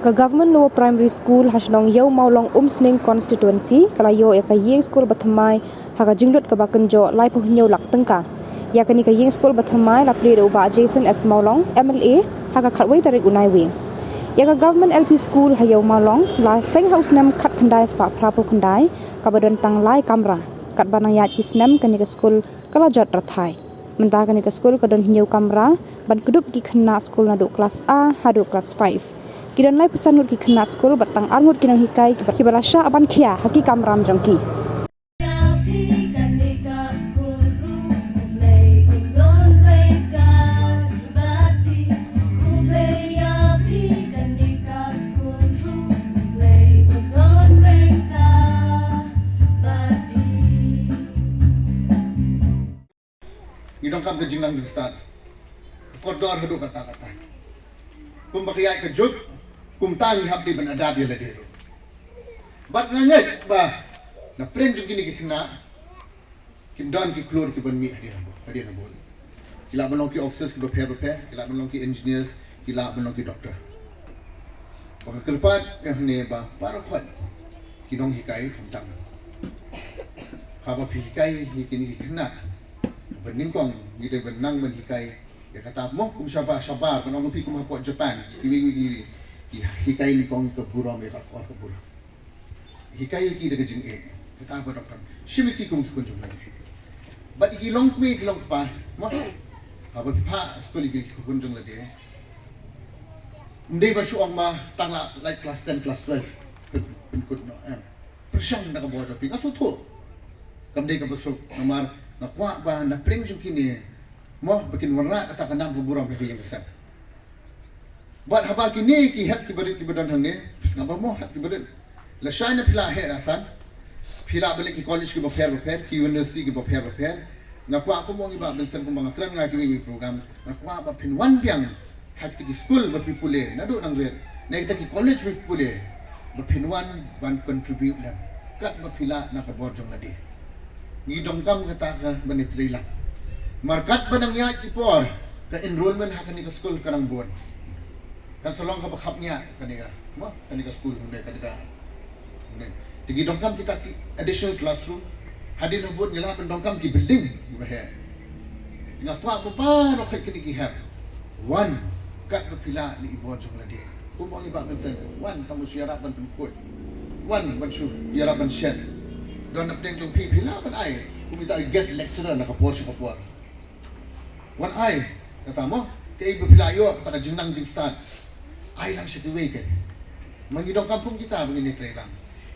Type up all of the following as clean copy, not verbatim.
Yaka Government Lower Primary School hasnong yau maulong Sning constituency kalayo yaka ying school bathamai haka jinglut kabakenjo lai puhnyo lak tengka. Yaka ni ka ying school bathamai la play uba Jason S Maulong MLA haka khatway tarik unai wing. Yaka Government LP School hayau maulong la seng house nam khat khandai spa prapo khandai kabadon tang lai kamra kat banang yat kisnam kanika school kalajat rathai. Mentah kanika school kadon hiu kamra ban kudup ki khna school nadu kelas A hadu kelas 5. Kidan lai pesan ngut ki khna school batang arngut kinang hikai ki barasha aban khia haki kamram jongki. Ngidong kam ke jingnang jingsat kodor hadu kata-kata kum bakiyai ke juk kum tangi habdi ban adab ya ladero bat nganget ba na pren juk gini ke kena kim don ki klur ki ban mi hadi na bol kila ban ki officers ki prepare kila ban ki engineers kila ban ki doctor baka kelpat ne ba paro khot kinong hikai khamtang khaba hikai hikini kena beningkong gitu benang menhikai ya kata mo kum sabar kanong pi kum po Japan kiwi hikai ni kong ke buram ya kor ke buram hikai ki de jing e kata ba dok shimiki kum ki kunjung lagi but iki long pa mo ha ba pa skuli ki kunjung lagi ndai ba suang ma tangla like class 10 class 12 kun no persyang na ka bo pi aso tho kam dei ka besok namar na kwa ba na pring jung kini mo bikin warna kata kanang buburam ke yang besar bat haba kini ki hap ki berit ki badan hang ne ngaba mo hap ki berit la shine pila he asan pila balik ki college ki prepare ki university ki prepare na kwa ko mo ngi ba bensen ko mga kran nga ki program na kwa ba pinwan piang hak ki school ba pipule na do nang red na kita ki college pipule ba pinwan ban contribute lang kat ba pila na ka borjong ladi ngidong kam kata ka banitri lang markat ba nang niya kipor ka enrollment ha kanika school kanang buwan kan salong ka bakhap niya kanika mo kanika school hunde kanika hunde tigidong kam kita ki additional classroom hadin ubod nila pendong kam ki building di bahe tinga pa paro kay kiniki have one kat pila ni ibon jong ladi kumong iba kan sen one tamu siarap ban pun one ban su siarap ban shed don napdeng jong pila ban ai kumisa guest lecturer nakapor siya kapor wan ai kata mo kay iba pilayo kata jingnang jingsan ai lang siya tuway kay mangidong kampung kita mangini tray lang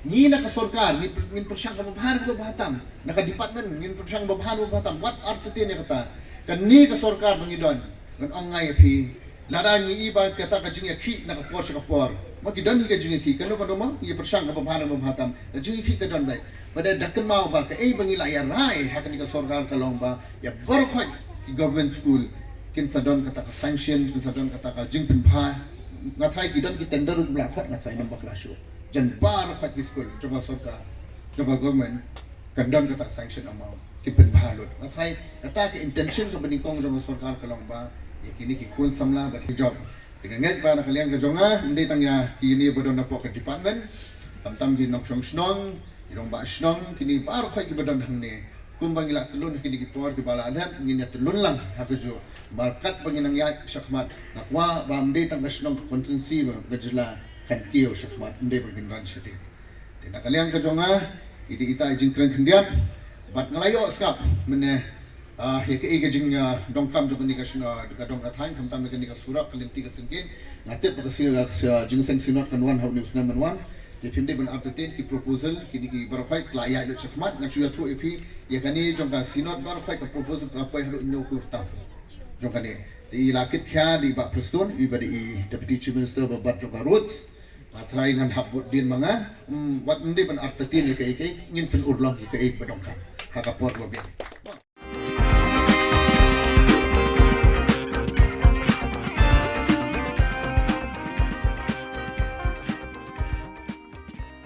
ni nakasorkar ni persyang kababahan babahatam naka-department ni persyang babahan babahatam what are the thing kata kan ni kasorkar mangidon kan ongay pi ladang ni iba kata kajing ki nakapor siya kapor magidon ni kajing ki kano mo ni persyang kababahan babahatam kajing ki kadon bay pada dakan mau ba ka bangila ya rai hakan ka sorkar kalong ba ya borkhoi ki government school kin sadon kata ka sanction kin sadon kata ka jingpin pha ngathai ki don ki tender bla khat ngathai number class jan bar khat ki school coba sorkar coba government kan don kata sanction amount ki pin bhalot ngathai kata ki intention ka baningkong coba sorkar kalong ba ya kini ki kun samla ba ki job tinganget ba na kalian ka jonga hindi tangya kini bodon na po ka department tamtam gi nok snong irong ba snong kini baru kay kibadan hang ni kumbang ila tulun kini kipor ki bala adham ngin tulun lang hatu jo markat panginang ya syakmat nakwa ba amde tang snong konsensi ba gajla kan kiyo syakmat amde bagin ran sidi tina kalian ka jonga idi ita jing kren khendian bat ngalayo skap mene heke ege jing dongkam jo kini ka shuna ka dong ka thain khamtam kini ka surak kalinti ka singkin ngate pa ka jing sen sinot kan wan haw news number 1 Defende ban artetin ki proposal kini ki barafai klaya lo chakmat ngan suya thu epi ya kani jongka sinot barafai ka proposal ka pai haru inno kurta jongka ni ti lakit kha di ba preston i badi deputy chief minister babat jongka roads atrai ngan habut din manga wat ndi ban artetin ke ngin pen urlong ke badongka haka por lo be